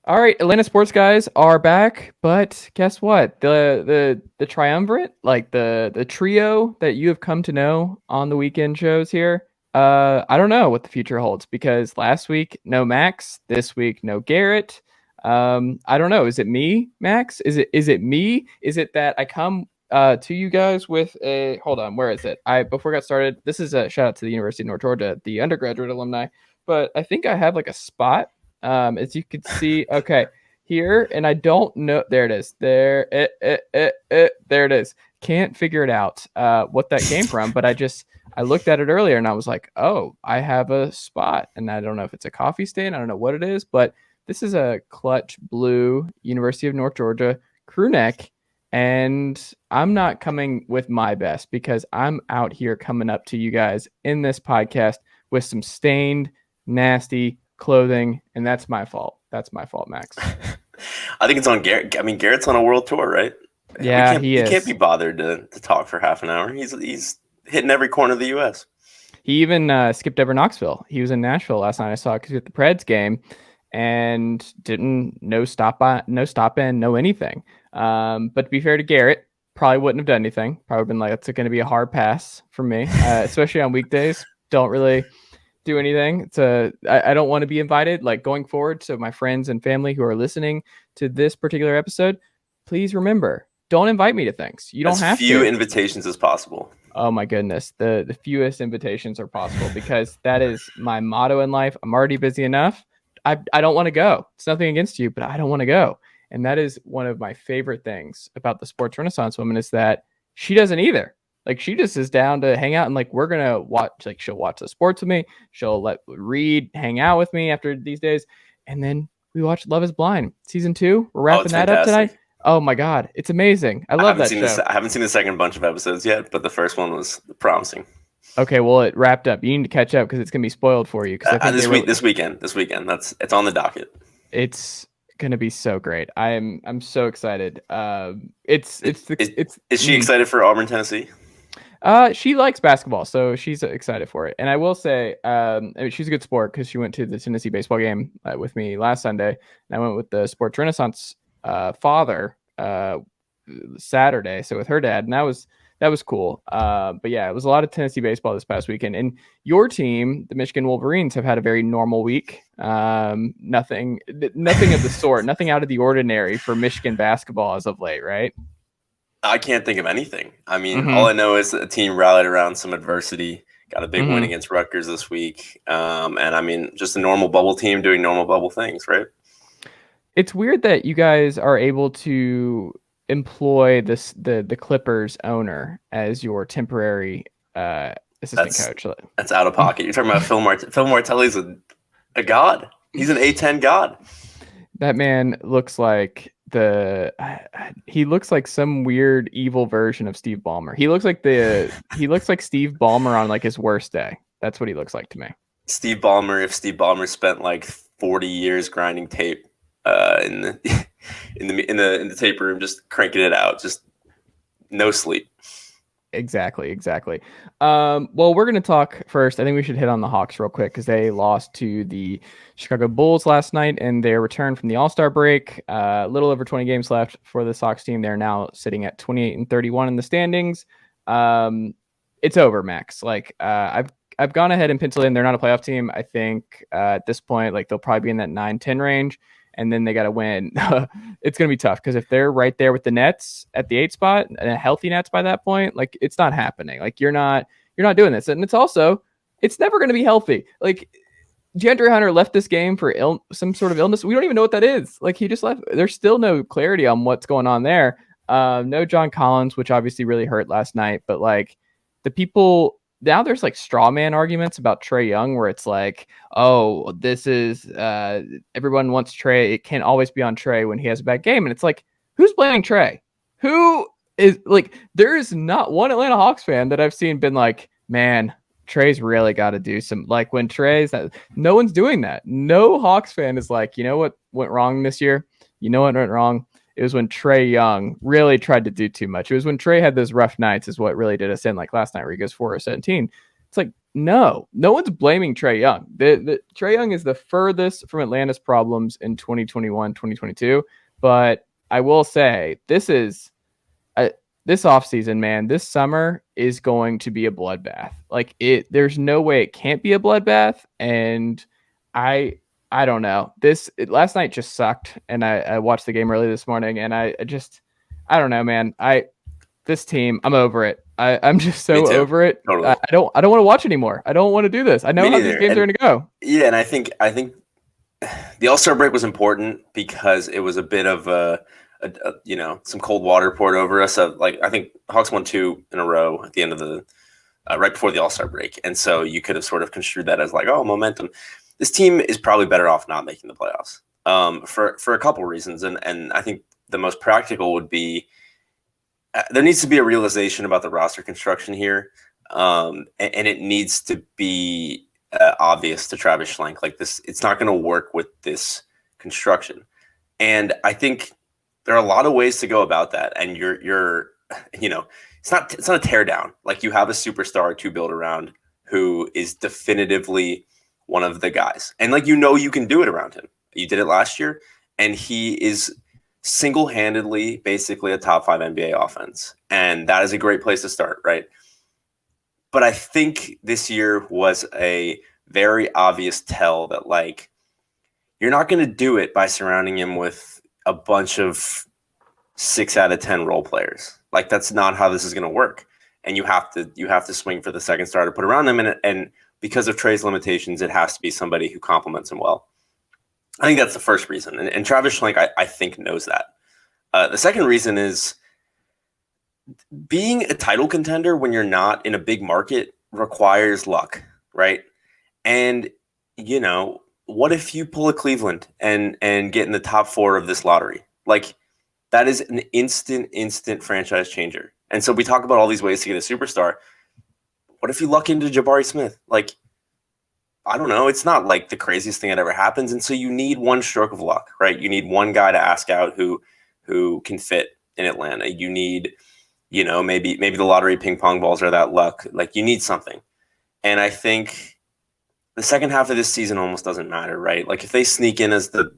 All right, Atlanta sports guys are back, but guess what? The triumvirate, like the trio that you have come to know on the weekend shows here. I don't know what the future holds because last week no Max, this week no Garrett. I don't know. Is it me, Max? Is it me? Is it that I come to you guys with a hold on? Where is it? I before I got started. This is a shout out to the University of North Georgia, the undergraduate alumni. But I think I have like a spot as you can see, okay, here, and I don't know. There it is. There it is. Can't figure it out what that came from, but I looked at it earlier and I was like, oh, I have a spot, and I don't know if it's a coffee stain. I don't know what it is, but this is a clutch blue University of North Georgia crew neck, and I'm not coming with my best because I'm out here coming up to you guys in this podcast with some stained, nasty clothing, and that's my fault. That's my fault, Max. I think it's on Garrett. I mean, Garrett's on a world tour, right? Yeah, he is. He can't be bothered to talk for half an hour. He's hitting every corner of the U.S. He even skipped over Knoxville. He was in Nashville last night. I saw because at the Preds game, and didn't no stop in, no anything. But to be fair to Garrett, probably wouldn't have done anything. Probably been like, it's going to be a hard pass for me, especially on weekdays. Don't really do anything. I don't want to be invited like going forward. So my friends and family who are listening to this particular episode, please remember, don't invite me to things. You don't have few to. invitations as possible. Oh my goodness. The fewest invitations are possible because that is my motto in life. I'm already busy enough. I don't want to go. It's nothing against you, but I don't want to go. And that is one of my favorite things about the sports renaissance woman is that she doesn't either. Like she just is down to hang out and like we're gonna watch. Like she'll watch the sports with me. She'll let Reed hang out with me after these days, and then we watch Love Is Blind season 2. We're wrapping that up tonight. Oh my god, it's amazing! I love that show. I haven't seen the second bunch of episodes yet, but the first one was promising. Okay, well it wrapped up. You need to catch up because it's gonna be spoiled for you. This weekend. It's on the docket. It's gonna be so great. I'm so excited. Is she excited for Auburn, Tennessee? She likes basketball, so she's excited for it. And I will say, I mean, she's a good sport because she went to the Tennessee baseball game with me last Sunday, and I went with the Sports Renaissance father Saturday, so with her dad, and that was cool. But yeah, it was a lot of Tennessee baseball this past weekend. And your team, the Michigan Wolverines, have had a very normal week. Nothing of the sort, nothing out of the ordinary for Michigan basketball as of late, right? I can't think of anything. I mean, all I know is that the team rallied around some adversity, got a big win against Rutgers this week. And I mean, just a normal bubble team doing normal bubble things, right? It's weird that you guys are able to employ the Clippers owner as your temporary assistant coach. That's out of pocket. You're talking about Phil Martelli's a god. He's an A10 god. That man looks like he looks like some weird evil version of Steve Ballmer. He looks like Steve Ballmer on like his worst day. That's what he looks like to me. Steve Ballmer, if Steve Ballmer spent like 40 years grinding tape in the tape room, just cranking it out, just no sleep. Exactly. Well, we're going to talk first. I think we should hit on the Hawks real quick because they lost to the Chicago Bulls last night in their return from the All-Star break. A little over 20 games left for the Sox team. They're now sitting at 28-31 in the standings. It's over, Max. Like I've gone ahead and penciled in. They're not a playoff team. I think at this point, like they'll probably be in that 9-10 range. And then they got to win. It's going to be tough because if they're right there with the Nets at the 8 spot and a healthy Nets by that point, like it's not happening. Like you're not doing this. And it's never going to be healthy. Like DeAndre Hunter left this game for some sort of illness. We don't even know what that is. Like he just left. There's still no clarity on what's going on there. No John Collins, which obviously really hurt last night. But like the people now, there's like straw man arguments about Trae Young where it's like, oh, this is everyone wants Trae. It can't always be on Trae when he has a bad game. And it's like, who's blaming Trae? Who is like, there is not one Atlanta Hawks fan that I've seen been like, man, Trae's really got to do some, like when no one's doing that. No Hawks fan is like, you know what went wrong this year? You know what went wrong? It was when Trae Young really tried to do too much. It was when Trae had those rough nights is what really did us in, like last night where he goes 4 or 17. It's like no one's blaming Trae Young. The Trae Young is the furthest from Atlanta's problems in 2021, 2022. But I will say this is this offseason, man, this summer is going to be a bloodbath. Like there's no way it can't be a bloodbath. And I don't know. Last night just sucked. And I watched the game early this morning and I don't know, man. This team, I'm over it. I'm just so over it. Totally. I don't want to watch anymore. I don't want to do this. I know how these games are going to go. Yeah, and I think the All-Star break was important because it was a bit of some cold water poured over us. I think Hawks won 2 in a row at the end of the right before the All-Star break, and so you could have sort of construed that as like, oh, momentum. This team is probably better off not making the playoffs for a couple reasons, and I think the most practical would be there needs to be a realization about the roster construction here, and it needs to be obvious to Travis Schlenk. Like this, it's not going to work with this construction, and I think there are a lot of ways to go about that. And you're it's not a tear down. Like you have a superstar to build around who is definitively one of the guys, and you can do it around him. You did it last year, and he is single-handedly basically a top 5 NBA offense. And that is a great place to start, right? But I think this year was a very obvious tell that you're not going to do it by surrounding him with a bunch of 6 out of 10 role players. That's not how this is going to work. And you have to swing for the second star to put around him. And because of Trae's limitations, it has to be somebody who complements him well. I think that's the first reason. And Travis Schlenk, I think, knows that. The second reason is being a title contender when you're not in a big market requires luck, right? And, what if you pull a Cleveland and get in the top 4 of this lottery? That is an instant franchise changer. And so we talk about all these ways to get a superstar. What if you luck into Jabari Smith? I don't know. It's not the craziest thing that ever happens. And so you need one stroke of luck, right? You need one guy to ask out who can fit in Atlanta. You need, maybe the lottery ping pong balls are that luck. You need something. And I think the second half of this season almost doesn't matter, right? If they sneak in as the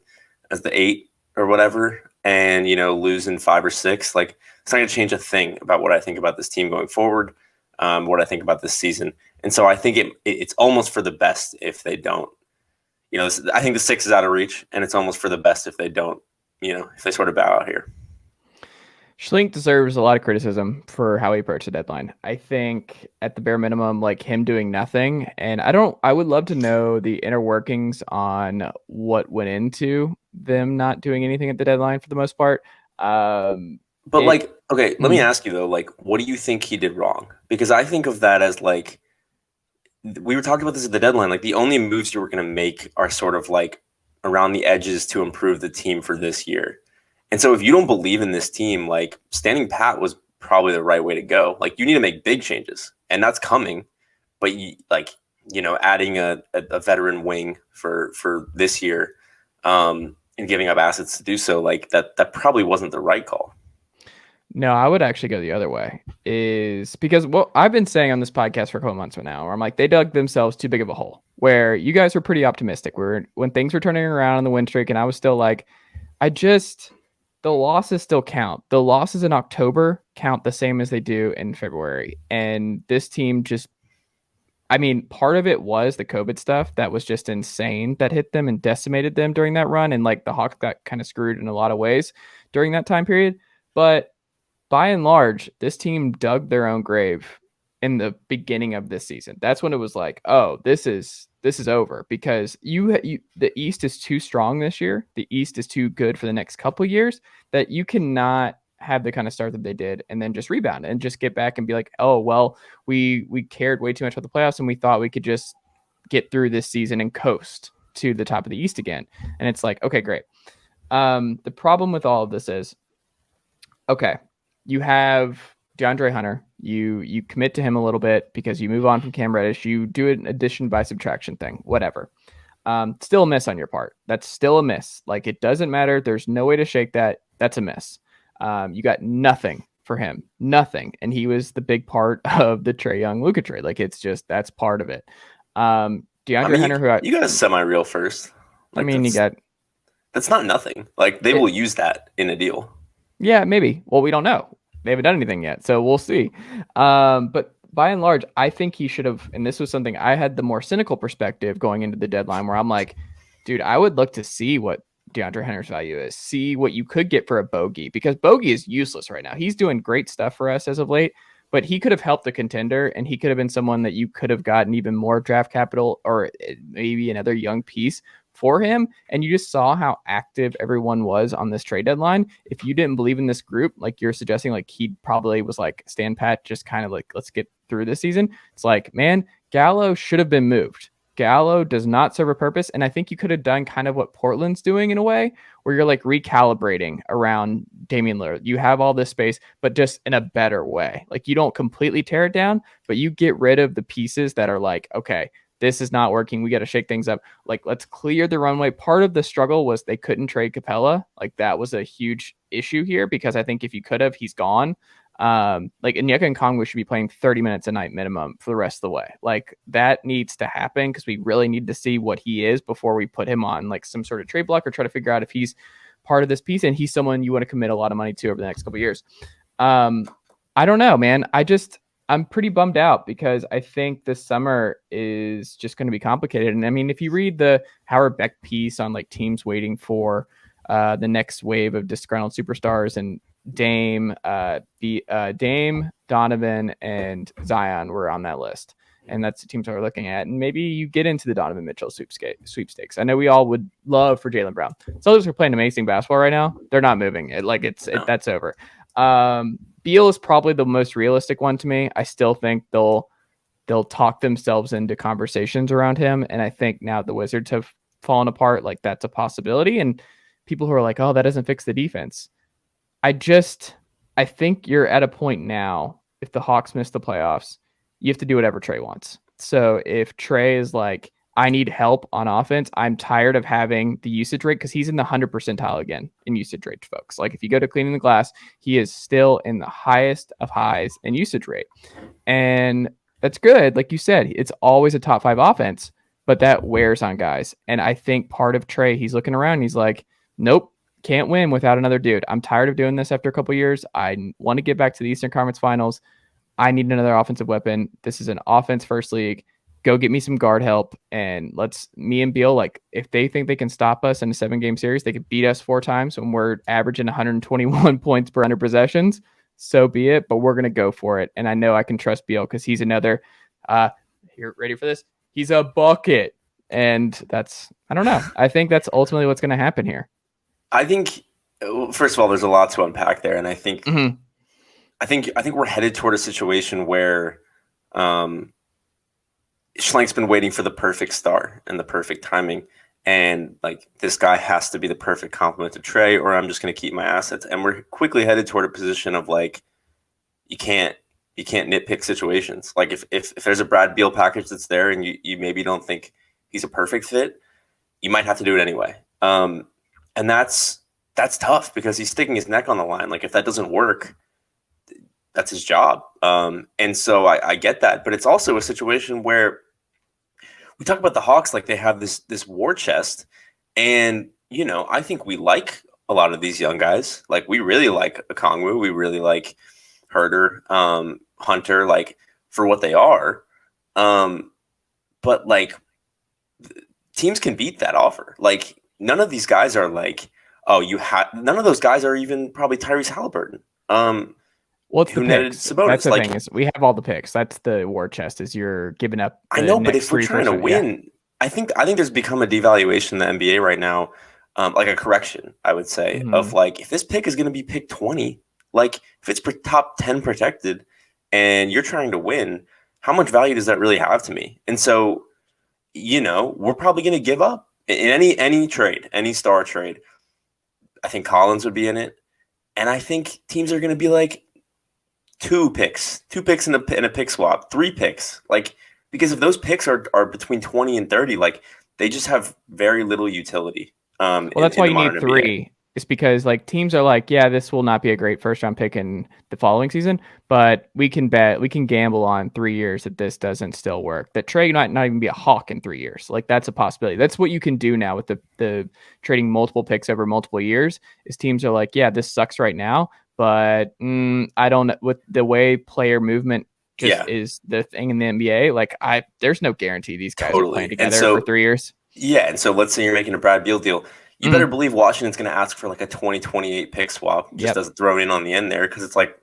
8 or whatever and, lose in 5 or 6, it's not going to change a thing about what I think about this team going forward, what I think about this season. And so I think it's almost for the best if they don't. I think the 6 is out of reach, and it's almost for the best if they don't, if they sort of bow out here. Schlenk deserves a lot of criticism for how he approached the deadline. I think at the bare minimum, him doing nothing. And I would love to know the inner workings on what went into them not doing anything at the deadline for the most part. But let me ask you though, what do you think he did wrong? Because I think of that as we were talking about this at the deadline. The only moves you were going to make are sort of around the edges to improve the team for this year. And so if you don't believe in this team, standing pat was probably the right way to go. You need to make big changes, and that's coming. But adding a veteran wing for this year, and giving up assets to do so, that probably wasn't the right call. No, I would actually go the other way. Is because what I've been saying on this podcast for a couple months now, where I'm they dug themselves too big of a hole. Where you guys were pretty optimistic. When things were turning around in the win streak, and I was still the losses still count. The losses in October count the same as they do in February. And this team part of it was the COVID stuff that was just insane that hit them and decimated them during that run. And the Hawks got kind of screwed in a lot of ways during that time period. But by and large, this team dug their own grave in the beginning of this season. That's when it was oh, this is over because the East is too strong this year. The East is too good for the next couple of years that you cannot have the kind of start that they did and then just rebound and just get back and be oh, well, we cared way too much about the playoffs and we thought we could just get through this season and coast to the top of the East again. And it's okay, great. The problem with all of this is, okay, you have DeAndre Hunter, you commit to him a little bit because you move on from Cam Reddish, you do an addition by subtraction thing, whatever. Still a miss on your part. That's still a miss. It doesn't matter. There's no way to shake that. That's a miss. You got nothing for him. Nothing. And he was the big part of the Trae Young Luka trade. Like it's just that's part of it. I DeAndre mean, Hunter, who you got a semi-real first. I Like mean, you got that's not nothing. Like they it, will use that in a deal. yeah, maybe. Well, we don't know. They haven't done anything yet, so we'll see. But by and large, I think he should have. And this was something I had the more cynical perspective going into the deadline, where I'm like, dude, I would look to see what DeAndre Hunter's value is, see what you could get for a Bogey, because Bogey is useless right now. He's doing great stuff for us as of late, but he could have helped the contender, and he could have been someone that you could have gotten even more draft capital or maybe another young piece for him. And you just saw how active everyone was on this trade deadline. If you didn't believe in this group, like you're suggesting, like he probably was like, stand pat, just kind of like, let's get through this season. It's like, man, Gallo should have been moved. Gallo does not serve a purpose. And I think you could have done kind of what Portland's doing in a way where you're like recalibrating around Damian Lillard. You have all this space, but just in a better way. Like you don't completely tear it down, but you get rid of the pieces that are like, okay, this is not working. We got to shake things up. Like, let's clear the runway. Part of the struggle was they couldn't trade Capella. Like, that was a huge issue here because I think if you could have, he's gone. Like Onyeka Okongwu should be playing 30 minutes a night minimum for the rest of the way. Like, that needs to happen because we really need to see what he is before we put him on like some sort of trade block or try to figure out if he's part of this piece and he's someone you want to commit a lot of money to over the next couple of years. I don't know, man. I'm pretty bummed out because I think this summer is just going to be complicated. And I mean, if you read the Howard Beck piece on like teams waiting for the next wave of disgruntled superstars, and Dame, Donovan, and Zion were on that list. And that's the teams that we're looking at. And maybe you get into the Donovan Mitchell sweepstakes. I know we all would love for Jaylen Brown. Celtics are playing amazing basketball right now. They're not moving. That's over. Beal is probably the most realistic one to me. I still think they'll talk themselves into conversations around him. And I think now the Wizards have fallen apart, like that's a possibility. And people who are like, oh, that doesn't fix the defense. I think you're at a point now, if the Hawks miss the playoffs, you have to do whatever Trae wants. So if Trae is like, I need help on offense, I'm tired of having the usage rate because he's in the 100th percentile again in usage rate, folks. Like if you go to cleaning the glass, he is still in the highest of highs in usage rate. And that's good. Like you said, it's always a top 5 offense, but that wears on guys. And I think part of Trae, he's looking around and he's like, nope, can't win without another dude. I'm tired of doing this after a couple of years. I want to get back to the Eastern Conference Finals. I need another offensive weapon. This is an offense first league. Go get me some guard help, and me and Beal, like if they think they can stop us in a 7-game series, they could beat us 4 times when we're averaging 121 points per 100 possessions. So be it, but we're going to go for it. And I know I can trust Beal because he's another, here, ready for this? He's a bucket. And I don't know. I think that's ultimately what's going to happen here. I think, first of all, there's a lot to unpack there. And I think, I think we're headed toward a situation where, Schlank's been waiting for the perfect star and the perfect timing. And like this guy has to be the perfect complement to Trae, or I'm just going to keep my assets. And we're quickly headed toward a position of like, you can't nitpick situations. Like if there's a Brad Beal package that's there and you maybe don't think he's a perfect fit, you might have to do it anyway. And that's tough because he's sticking his neck on the line. Like if that doesn't work, that's his job. And so I get that, but it's also a situation where we talk about the Hawks like they have this war chest. And, you know, I think we like a lot of these young guys. Like we really like Okongwu. We really like Herter, Hunter, like for what they are. But like teams can beat that offer. Like none of these guys are like, none of those guys are even probably Tyrese Halliburton. What's the picks? That's the thing is we have all the picks. That's the war chest is you're giving up. I know, but if we're trying to win, I think there's become a devaluation in the NBA right now, like a correction, I would say, of like if this pick is going to be pick 20, like if it's top 10 protected and you're trying to win, how much value does that really have to me? And so, you know, we're probably going to give up in any trade, any star trade. I think Collins would be in it. And I think teams are going to be like, two picks in a pick swap, 3 picks, like because if those picks are between 20 and 30, like they just have very little utility. Well, that's why you need 3. It's because like teams are like, yeah, this will not be a great first round pick in the following season, but we can gamble on 3 years that this doesn't still work. That Trey might not even be a Hawk in 3 years. Like that's a possibility. That's what you can do now with the trading multiple picks over multiple years. Is teams are like, yeah, this sucks right now, but I don't with the way player movement just Yeah, is the thing in the NBA. Like there's no guarantee these guys are playing totally. And together for so 3 years. yeah, and so let's say you're making a Brad Beal deal. You better Mm, believe Washington's going to ask for like a 2028 pick swap just yep, as thrown in on the end there because it's like,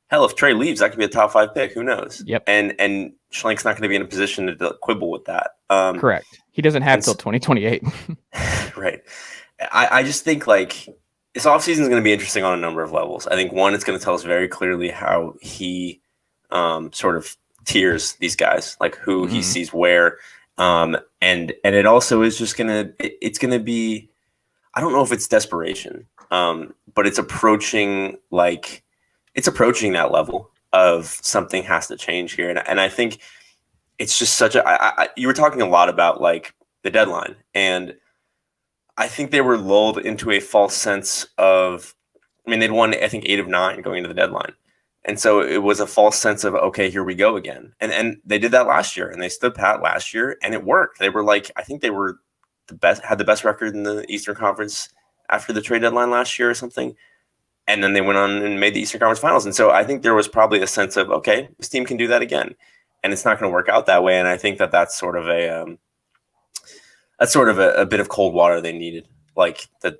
hell, if Trey leaves, that could be a top 5 pick. Who knows? yep. And Schlank's not going to be in a position to quibble with that. Correct. He doesn't have And till 2028. right. I just think like this offseason is going to be interesting on a number of levels. I think one, it's going to tell us very clearly how he sort of tiers these guys, like who he sees where. And it also is just it's gonna be, I don't know if it's desperation, but it's approaching that level of something has to change here. And I think it's just you were talking a lot about like the deadline, and I think they were lulled into a false sense of, I mean, they'd won, I think, 8 of 9 going into the deadline. And so it was a false sense of, okay, here we go again. And they did that last year, and they stood pat last year, and it worked. They were like, I think they were had the best record in the Eastern Conference after the trade deadline last year or something. And then they went on and made the Eastern Conference Finals. And so I think there was probably a sense of, okay, this team can do that again. And it's not going to work out that way. And I think that's sort of a bit of cold water they needed. Like that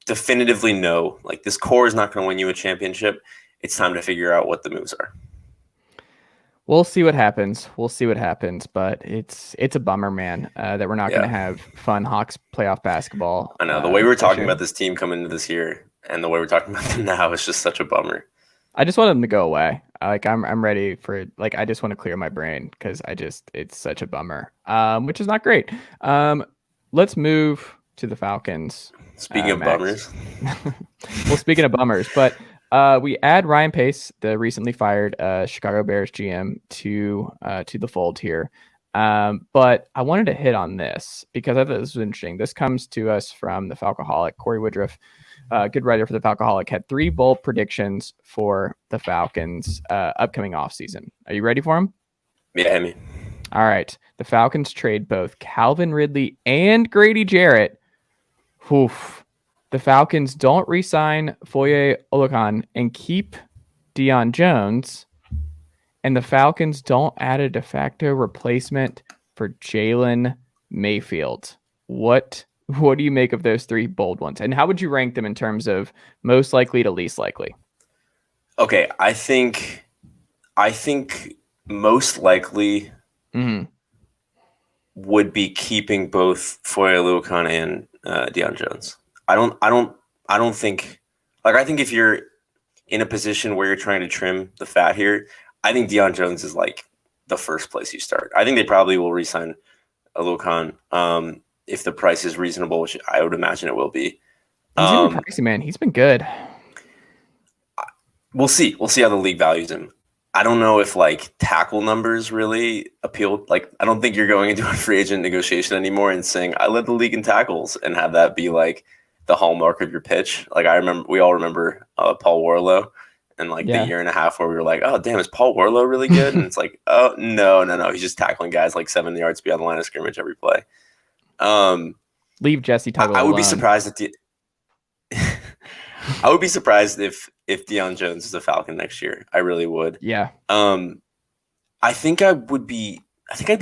definitively know, like this core is not going to win you a championship. It's time to figure out what the moves are. We'll see what happens. But it's a bummer, man, that we're not going to have fun Hawks playoff basketball. I know the way we were talking about this team coming into this year and the way we're talking about them now is just such a bummer. I just want them to go away. Like I'm ready for like I just want to clear my brain because it's such a bummer. Which is not great. Let's move to the Falcons. Speaking of bummers. Well, speaking of bummers, but we add Ryan Pace, the recently fired Chicago Bears GM, to the fold here. But I wanted to hit on this because I thought this was interesting. This comes to us from the Falcoholic. Corey Woodruff, good writer for the Falcoholic, had 3 bold predictions for the Falcons upcoming offseason. Are you ready for them? Yeah, I mean. All right. The Falcons trade both Calvin Ridley and Grady Jarrett. Oof. The Falcons don't re-sign Foye Oluokun and keep Deion Jones. And the Falcons don't add a de facto replacement for Jalen Mayfield. What do you make of those 3 bold ones? And how would you rank them in terms of most likely to least likely? Okay, I think most likely would be keeping both Foye Oluokun and Deion Jones. I don't think, like, I think if you're in a position where you're trying to trim the fat here, I think Deion Jones is like the first place you start. I think they probably will re-sign Oluokun if the price is reasonable, which I would imagine it will be. He's been pricey, man. He's been good. We'll see. We'll see how the league values him. I don't know if like tackle numbers really appeal. Like, I don't think you're going into a free agent negotiation anymore and saying, I led the league in tackles and have that be like the hallmark of your pitch. Like we all remember Paul Warlow and like the year and a half where we were like, oh damn, is Paul Warlow really good? And it's like, oh no. He's just tackling guys like 7 yards beyond the line of scrimmage every play. Leave Jesse Tuttle I would alone. be surprised I would be surprised if Deion Jones is a Falcon next year. I really would. Yeah. I think I'd be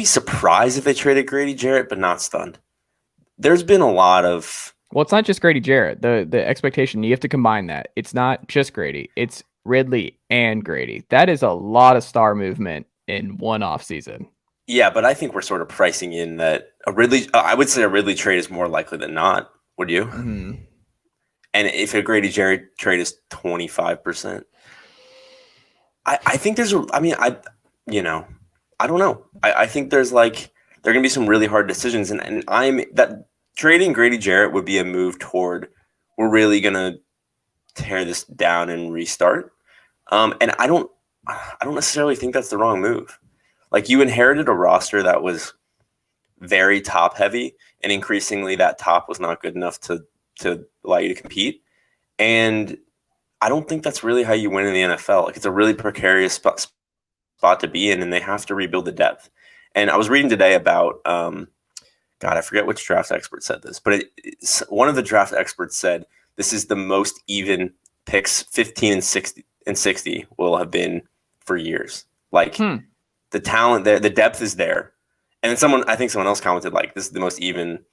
surprised if they traded Grady Jarrett, but not stunned. There's been a lot of. Well, it's not just Grady Jarrett. The expectation, you have to combine that. It's not just Grady. It's Ridley and Grady. That is a lot of star movement in one offseason. Yeah, but I think we're sort of pricing in that I would say a Ridley trade is more likely than not. Would you? Mm-hmm. And if a Grady Jarrett trade is 25%, I think there's, I don't know. I think there's like, there are going to be some really hard decisions. And trading Grady Jarrett would be a move toward, we're really going to tear this down and restart. And I don't necessarily think that's the wrong move. Like, you inherited a roster that was very top heavy, and increasingly that top was not good enough to allow you to compete. And I don't think that's really how you win in the NFL. Like, it's a really precarious spot to be in, and they have to rebuild the depth. And I was reading today about, God, I forget which draft expert said this, but one of the draft experts said this is the most even picks 15 and 60 will have been for years. Like, the talent there, the depth is there. And then I think someone else commented, like, this is the most even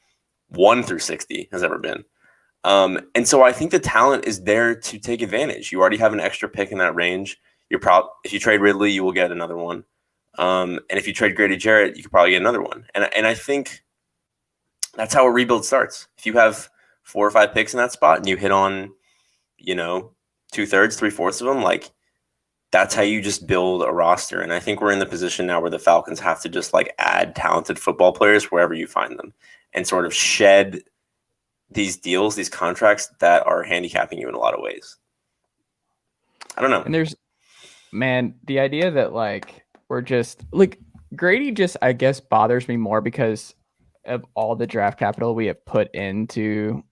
1 through 60 has ever been. And so I think the talent is there to take advantage. You already have an extra pick in that range. If you trade Ridley, you will get another one. And if you trade Grady Jarrett, you could probably get another one. And I think that's how a rebuild starts. If you have 4 or 5 picks in that spot and you hit on, 2/3, 3/4 of them, like, that's how you just build a roster. And I think we're in the position now where the Falcons have to just like add talented football players wherever you find them and sort of shed these deals, these contracts that are handicapping you in a lot of ways. I don't know. And the idea that like we're just like Grady just, I guess, bothers me more because of all the draft capital we have put into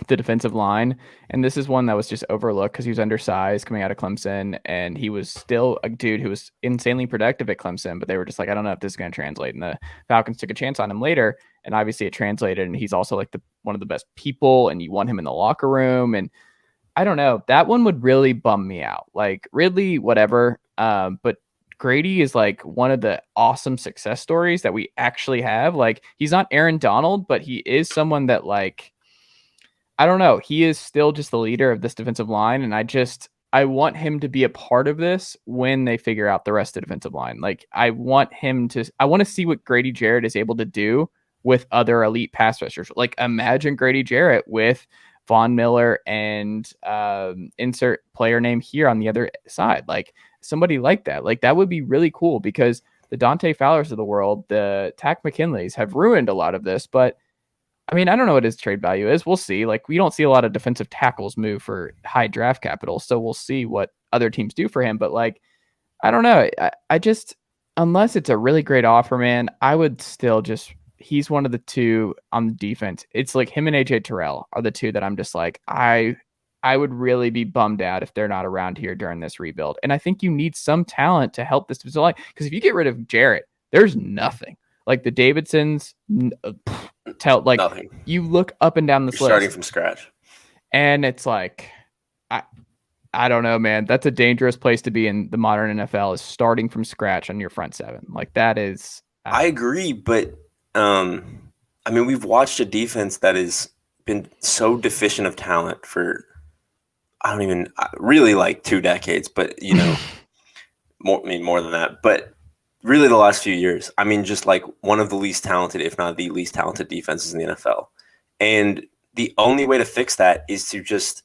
the defensive line. And this is one that was just overlooked because he was undersized coming out of Clemson. And he was still a dude who was insanely productive at Clemson, but they were just like, I don't know if this is going to translate. And the Falcons took a chance on him later. And obviously it translated. And he's also like one of the best people. And you want him in the locker room. And I don't know. That one would really bum me out. Like Ridley, whatever. But Grady is like one of the awesome success stories that we actually have. Like he's not Aaron Donald, but he is someone that like, I don't know. He is still just the leader of this defensive line. And I want him to be a part of this when they figure out the rest of the defensive line. Like I want to see what Grady Jarrett is able to do with other elite pass rushers. Like imagine Grady Jarrett with Von Miller and insert player name here on the other side. Like somebody like that. Like that would be really cool because the Dante Fowlers of the world, the Tack McKinleys have ruined a lot of this, but I mean, I don't know what his trade value is. We'll see. Like, we don't see a lot of defensive tackles move for high draft capital, so we'll see what other teams do for him. But like, I don't know. I just, unless it's a really great offer, man, I would still just. He's one of the two on the defense. It's like him and AJ Terrell are the two that I'm just like I would really be bummed out if they're not around here during this rebuild. And I think you need some talent to help this line because if you get rid of Jarrett, there's nothing. Like the Davidsons, Nothing. you look up and down this list Starting from scratch, and it's like I don't know, man. That's a dangerous place to be in the modern NFL is starting from scratch on your front seven. Like that is. I agree, but I mean, we've watched a defense that has been so deficient of talent for I don't even really like 2 decades, but more than that, but. Really, the last few years, I mean, just like one of the least talented, if not the least talented defenses in the NFL. And the only way to fix that is to just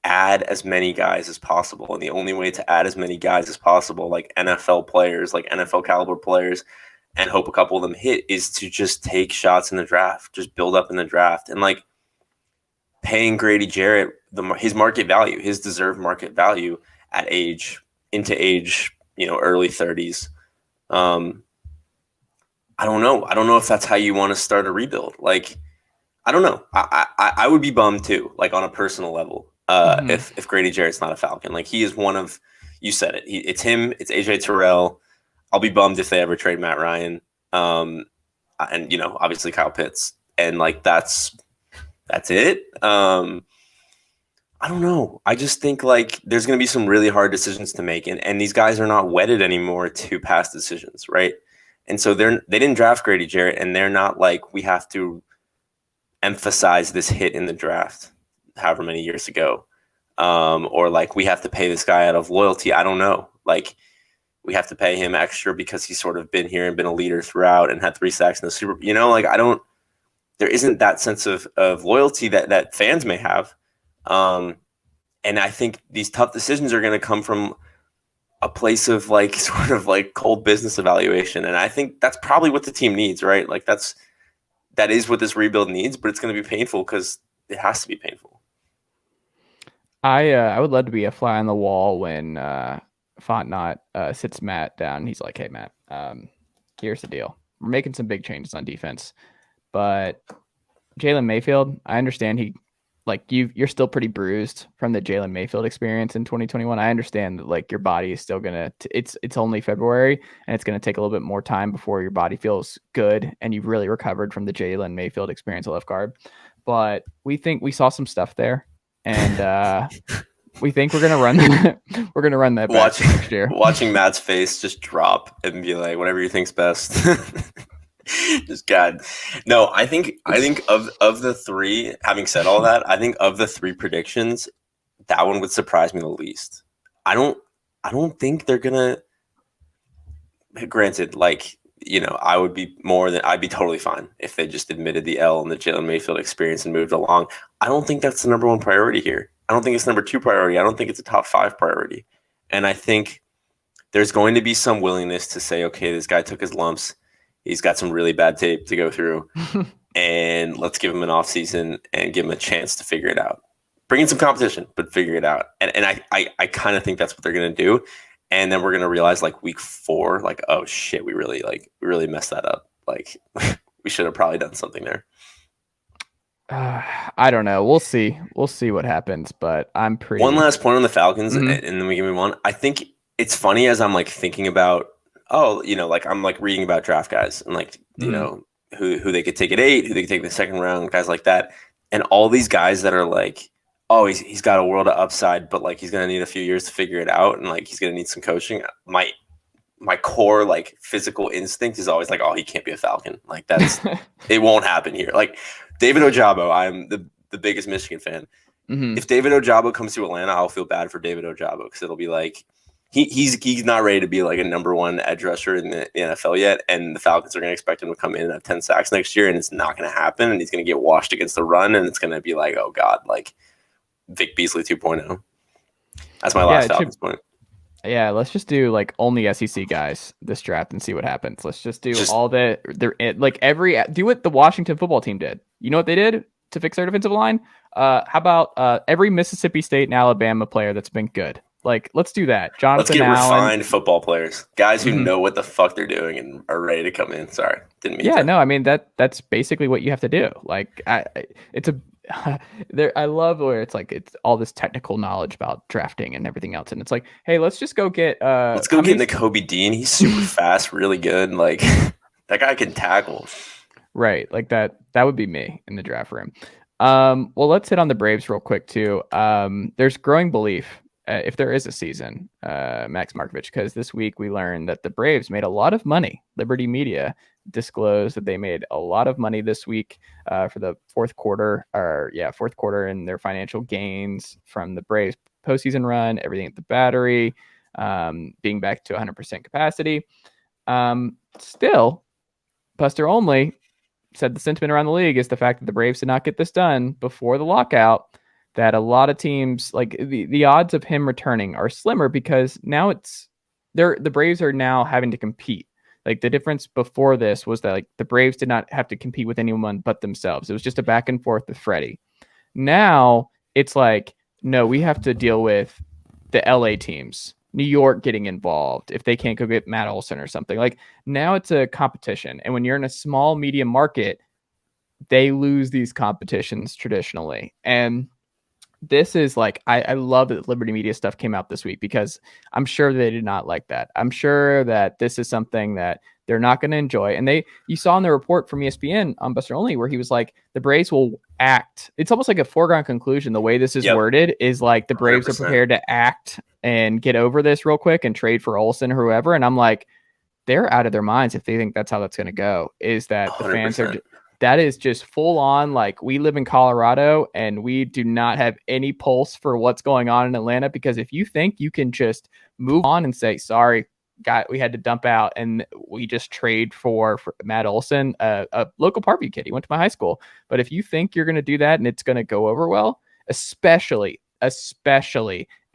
add as many guys as possible. And the only way to add as many guys as possible, like NFL players, like NFL caliber players, and hope a couple of them hit, is to just take shots in the draft, just build up in the draft. And like paying Grady Jarrett his market value, his deserved market value at age, early 30s. I don't know. I don't know if that's how you want to start a rebuild. Like, I don't know. I would be bummed too, like on a personal level, if Grady Jarrett's not a Falcon. Like he is one of, you said it. It's him. It's AJ Terrell. I'll be bummed if they ever trade Matt Ryan. And obviously Kyle Pitts. And like that's it. I don't know. I just think like there's going to be some really hard decisions to make, and these guys are not wedded anymore to past decisions, right? And so they didn't draft Grady Jarrett, and they're not like we have to emphasize this hit in the draft, however many years ago, or like we have to pay this guy out of loyalty. I don't know. Like we have to pay him extra because he's sort of been here and been a leader throughout and had 3 sacks in the Super Bowl. Like I don't. There isn't that sense of loyalty that fans may have. And I think these tough decisions are going to come from a place of like sort of like cold business evaluation. And I think that's probably what the team needs, right? Like that is what this rebuild needs, but it's going to be painful because it has to be painful. I would love to be a fly on the wall when Fontenot sits Matt down. He's like, hey, Matt, here's the deal. We're making some big changes on defense, but Jalen Mayfield, I understand he like you're still pretty bruised from the Jalen Mayfield experience in 2021. I understand that like your body is still gonna. It's only February, and it's gonna take a little bit more time before your body feels good and you've really recovered from the Jalen Mayfield experience at left guard. But we think we saw some stuff there, and we think we're gonna run that. We're gonna run that back next year. Watching Matt's face just drop and be like, whatever you think's best. Just God. No, I think of the three, having said all that, I think of the three predictions, that one would surprise me the least. I don't think they're gonna, granted, like, I'd be totally fine if they just admitted the L and the Jalen Mayfield experience and moved along. I don't think that's the number one priority here. I don't think it's number two priority. I don't think it's a top 5 priority. And I think there's going to be some willingness to say, okay, this guy took his lumps. He's got some really bad tape to go through, and let's give him an offseason and give him a chance to figure it out. Bring in some competition, but figure it out. And I kind of think that's what they're going to do. And then we're going to realize like week 4, like, oh shit, we really messed that up. Like we should have probably done something there. I don't know. We'll see. We'll see what happens, but I'm pretty. One last point on the Falcons, and then we can move on. I think it's funny as I'm like thinking about, like I'm like reading about draft guys and like, who they could take at 8, who they could take in the second round, guys like that. And all these guys that are like, oh, he's got a world of upside, but like he's going to need a few years to figure it out. And like, he's going to need some coaching. My core, like physical instinct is always like, oh, he can't be a Falcon. Like that's, it won't happen here. Like David Ojabo, I'm the biggest Michigan fan. If David Ojabo comes to Atlanta, I'll feel bad for David Ojabo because it'll be like, he's not ready to be like a number 1 edge rusher in the NFL yet, and the Falcons are going to expect him to come in and have 10 sacks next year, and it's not going to happen, and he's going to get washed against the run, and it's going to be like, oh god, like Vic Beasley 2.0. That's my last Falcons point. Yeah, let's just do like only SEC guys this draft and see what happens. Let's just do all the like do what the Washington football team did. You know what they did to fix their defensive line? How about every Mississippi State and Alabama player that's been good? Like, let's do that. Jonathan Let's get Allen. refined football players, guys who know what the fuck they're doing and are ready to come in. Sorry, didn't mean. Yeah, no, I mean that's basically what you have to do. Like, it's a I love where it's like it's all this technical knowledge about drafting and everything else, and it's like, hey, let's just go get get Nakobe Dean. He's super fast, really good. Like that guy can tackle. Right, like that would be me in the draft room. Well, let's hit on the Braves real quick too. There's growing belief. If there is a season, Max Marcovitch, because this week we learned that the Braves made a lot of money. Liberty Media disclosed that they made a lot of money this week for the fourth quarter in their financial gains from the Braves postseason run, everything at the Battery, being back to 100% capacity. Still, Buster Olney said the sentiment around the league is the fact that the Braves did not get this done before the lockout, that a lot of teams, like the odds of him returning are slimmer because now the Braves are now having to compete. Like the difference before this was that like the Braves did not have to compete with anyone but themselves. It was just a back and forth with Freddie. Now it's like, no, we have to deal with the LA teams, New York getting involved if they can't go get Matt Olson or something. Like now it's a competition. And when you're in a small medium market, they lose these competitions traditionally. And this is like, I love that Liberty Media stuff came out this week because I'm sure they did not like that. I'm sure that this is something that they're not going to enjoy. And you saw in the report from ESPN on Buster Olney where he was like, the Braves will act. It's almost like a foregone conclusion. The way this is worded is like the Braves 100%. Are prepared to act and get over this real quick and trade for Olson or whoever. And I'm like, they're out of their minds if they think that's how that's going to go. Is that 100%. The fans are... That is just full on, like we live in Colorado and we do not have any pulse for what's going on in Atlanta, because if you think you can just move on and say, sorry, we had to dump out and we just trade for Matt Olson, a local Parkview kid. He went to my high school. But if you think you're going to do that and it's going to go over well, especially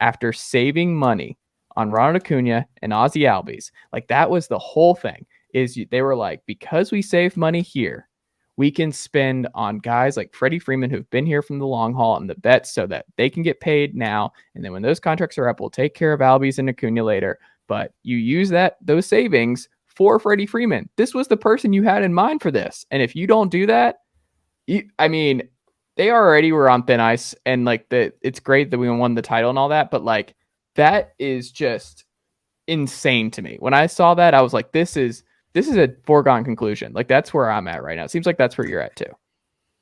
after saving money on Ronald Acuna and Ozzie Albies, like that was the whole thing, is they were like, because we save money here, we can spend on guys like Freddie Freeman who've been here from the long haul and the vets so that they can get paid now. And then when those contracts are up, we'll take care of Albies and Acuna later. But you use those savings for Freddie Freeman. This was the person you had in mind for this. And if you don't do that, they already were on thin ice, and like it's great that we won the title and all that, but like that is just insane to me. When I saw that, I was like, this is a foregone conclusion. Like that's where I'm at right now. It seems like that's where you're at too.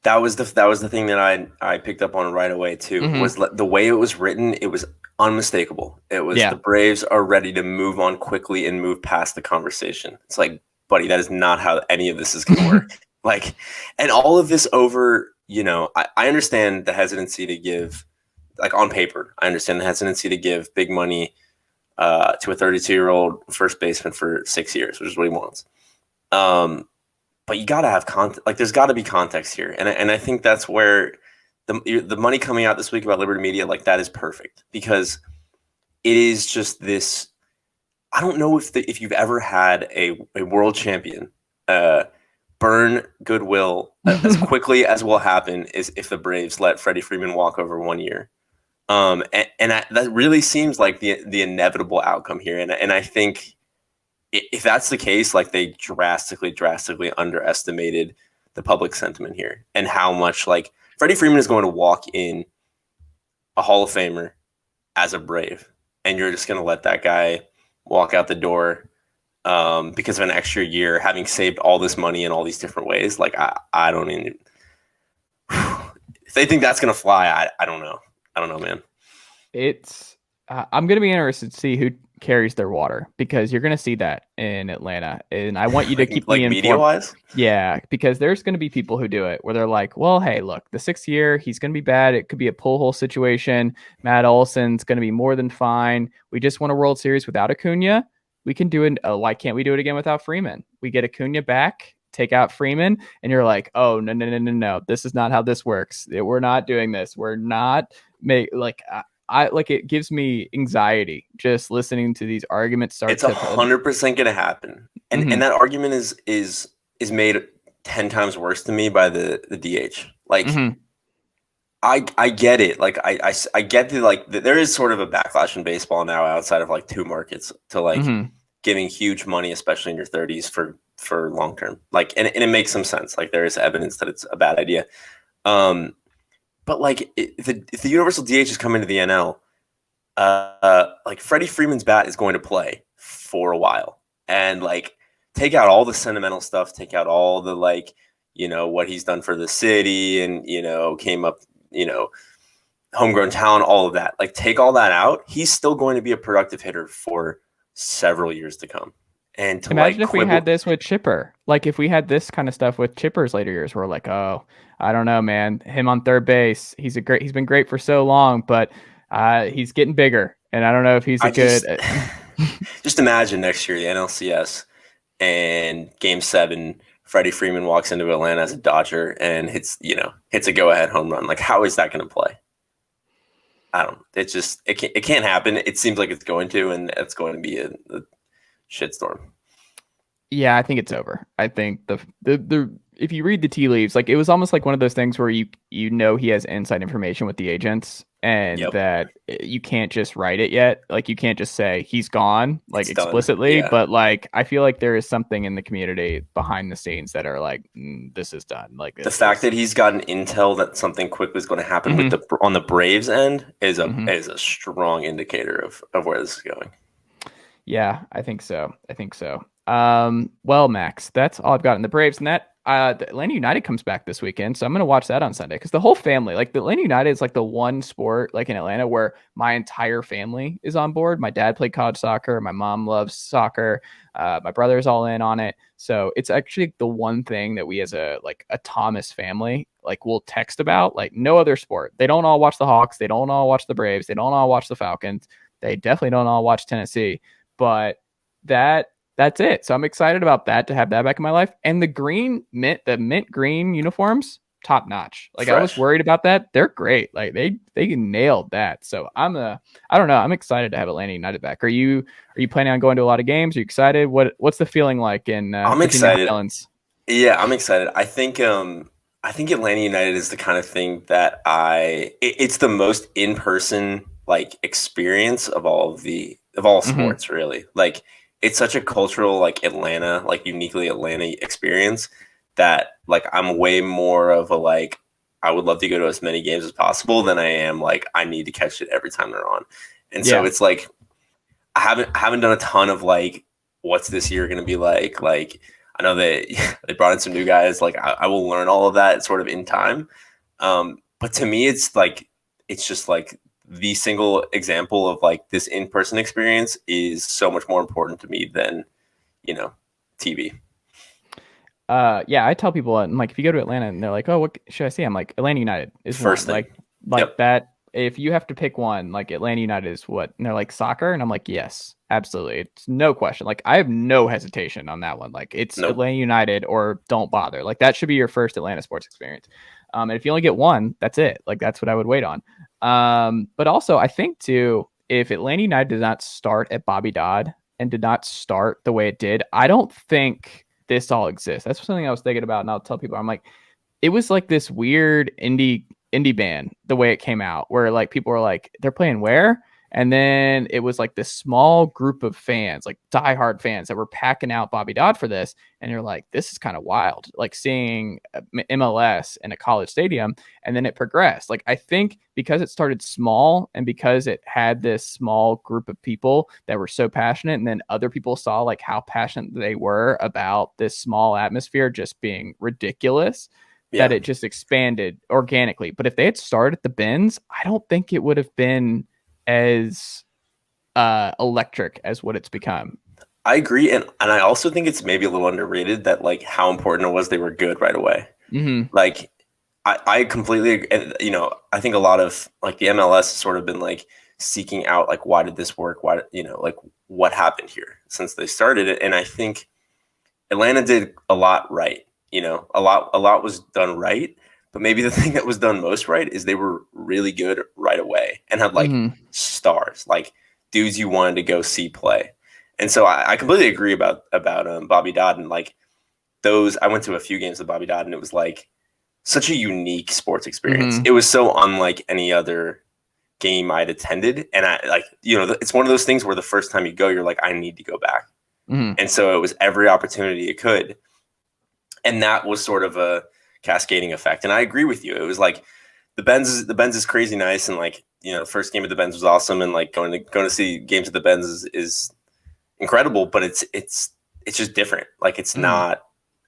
That was the thing that I picked up on right away too. Mm-hmm. Was the way it was written. It was unmistakable. It was Yeah. the Braves are ready to move on quickly and move past the conversation. It's like, buddy, that is not how any of this is going to work. Like, and all of this over. I understand the hesitancy to give, like on paper, I understand the hesitancy to give big money to a 32-year-old first baseman for 6 years, which is what he wants. But you got to have context. Like, there's got to be context here, and I think that's where the money coming out this week about Liberty Media, like that is perfect because it is just this. I don't know if you've ever had a world champion burn goodwill as quickly as will happen is if the Braves let Freddie Freeman walk over 1 year. That really seems like the inevitable outcome here, and I think if that's the case, like they drastically underestimated the public sentiment here and how much like Freddie Freeman is going to walk in a Hall of Famer as a Brave, and you're just going to let that guy walk out the door because of an extra year, having saved all this money in all these different ways. Like I don't even. If they think that's going to fly, I don't know. I don't know, man. It's I'm gonna be interested to see who carries their water because you're gonna see that in Atlanta, and I want you to keep me Like media informed. wise. Yeah, because there's gonna be people who do it where they're like, well, hey, look, the 6th year he's gonna be bad. It could be a pull hole situation. Matt Olson's gonna be more than fine. We just won a World Series without Acuna. We can do it. Why can't we do it again without Freeman? We get Acuna back. Take out Freeman, and you're like, oh no, this is not how this works. We're not doing this. We're not like I like it gives me anxiety just listening to these arguments start It's to 100% going to happen, and Mhm. that argument is made 10 times worse to me by the DH. Like Mhm. I get it. Like I get there is sort of a backlash in baseball now outside of like two markets to like Mhm. giving huge money, especially in your 30s for long term. Like and it makes some sense. Like there is evidence that it's a bad idea. But like if the universal DH is coming to the NL, like Freddie Freeman's bat is going to play for a while, and like take out all the sentimental stuff, take out all the like what he's done for the city, and came up, homegrown talent, all of that. Like take all that out, he's still going to be a productive hitter for several years to come. And to like Imagine if we had quibble, this with Chipper. Like if we had this kind of stuff with Chipper's later years, we're like, oh, I don't know, man. Him on third base, he's been great for so long, but he's getting bigger, and I don't know if he's a I good. just imagine next year the NLCS and Game 7, Freddie Freeman walks into Atlanta as a Dodger and hits a go-ahead home run. Like, how is that going to play? I don't. It's just it can't happen. It seems like it's going to, and it's going to be a shitstorm. Yeah, I think it's over. I think the if you read the tea leaves, like it was almost like one of those things where you he has inside information with the agents and Yep, that you can't just write it yet. Like you can't just say he's gone like it's done. explicitly, Yeah, but like I feel like there is something in the community behind the scenes that are like this is done. Like the this fact is. that he's gotten intel that something quick was going to happen with Mhm, on the Braves end is mhm. a strong indicator of where this is going. Yeah, I think so. I think so. Well, Max, that's all I've got in the Braves, and that the Atlanta United comes back this weekend, so I'm gonna watch that on Sunday because the whole family, like the Atlanta United, is like the one sport, like in Atlanta, where my entire family is on board. My dad played college soccer, my mom loves soccer, my brother's all in on it. So it's actually the one thing that we as a Thomas family like will text about. Like no other sport. They don't all watch the Hawks. They don't all watch the Braves. They don't all watch the Falcons. They definitely don't all watch Tennessee. But that's it. So I'm excited about that to have that back in my life. And the mint green uniforms, top notch. Like I was Fresh. worried about that. They're great. Like they nailed that. So I don't know. I'm excited to have Atlanta United back. Are you planning on going to a lot of games? Are you excited? What's the feeling like in I'm Virginia excited. Highlands? Yeah, I'm excited. I think Atlanta United is the kind of thing that it's the most in person like experience of all Mm-hmm. sports really. Like it's such a cultural like Atlanta like uniquely Atlanta experience that like I'm way more of a like I would love to go to as many games as possible than I am like I need to catch it every time they're on. And so it's like I haven't done a ton of like what's this year going to be like. Like I know they brought in some new guys. Like I will learn all of that sort of in time. But to me, it's just like the single example of like this in-person experience is so much more important to me than, TV. Yeah, I tell people, I'm like, if you go to Atlanta and they're like, oh, what should I see? I'm like, Atlanta United is First one. thing. Like that. If you have to pick one, like Atlanta United is what? And they're like soccer, and I'm like, yes, absolutely, it's no question. Like I have no hesitation on that one. Like it's Atlanta United or don't bother. Like that should be your first Atlanta sports experience. And if you only get one, that's it. Like that's what I would wait on. But also I think too, if Atlanta United did not start at Bobby Dodd and did not start the way it did, I don't think this all exists. That's something I was thinking about, and I'll tell people, I'm like, it was like this weird indie band the way it came out, where like people were like, they're playing where? And then it was like this small group of fans, like diehard fans that were packing out Bobby Dodd for this. And you're like, this is kind of wild, like seeing MLS in a college stadium. And then it progressed. Like, I think because it started small and because it had this small group of people that were so passionate, and then other people saw like how passionate they were about this small atmosphere just being ridiculous, that it just expanded organically. But if they had started at the Benz, I don't think it would have been as electric as what it's become. I agree, and I also think it's maybe a little underrated that like how important it was they were good right away. Mm-hmm. Like I completely, and I think a lot of like the MLS has sort of been like seeking out like why did this work? Why like what happened here since they started it? And I think Atlanta did a lot right. A lot was done right. But maybe the thing that was done most right is they were really good right away and had like stars, like dudes you wanted to go see play. And so I completely agree about Bobby Dodd, and like those. I went to a few games of Bobby Dodd, and it was like such a unique sports experience. It was so unlike any other game I'd attended, and I like it's one of those things where the first time you go, you're like, I need to go back. And so it was every opportunity it could, and that was sort of a cascading effect. And I agree with you. It was like the Benz is crazy nice, and like the first game at the Benz was awesome, and like going to see games at the Benz is incredible. But it's just different. Like it's not.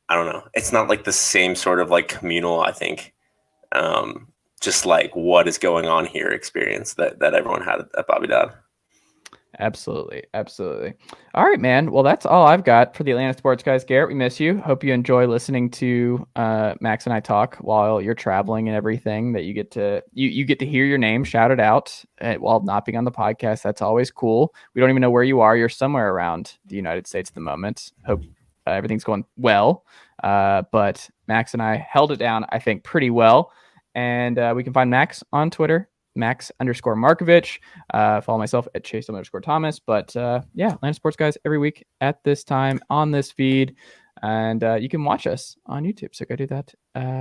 I don't know. It's not like the same sort of like communal. I think just like what is going on here experience that everyone had at Bobby Dodd. Absolutely. All right, man. Well, that's all I've got for the Atlanta Sports Guys. Garrett, we miss you. Hope you enjoy listening to Max and I talk while you're traveling and everything. That you get to hear your name shouted out while not being on the podcast. That's always cool. We don't even know where you are. You're somewhere around the United States at the moment. Hope everything's going well. But Max and I held it down, I think, pretty well. And we can find Max on Twitter, Max_Marcovitch. Follow myself at Chase_Thomas. But yeah, Atlanta Sports Guys every week at this time on this feed. And you can watch us on YouTube. So go do that.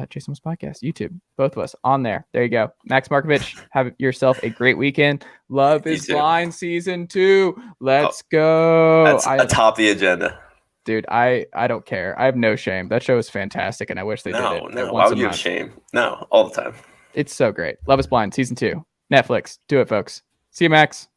Chase Thomas Podcast, YouTube, both of us on there. There you go. Max Marcovitch, have yourself a great weekend. Love is Blind Season 2. Let's go. That's atop the agenda. Dude, I don't care. I have no shame. That show is fantastic, and I wish they did it. No, why would you have shame? No, all the time. It's so great. Love is Blind, Season 2. Netflix. Do it, folks. See you, Max.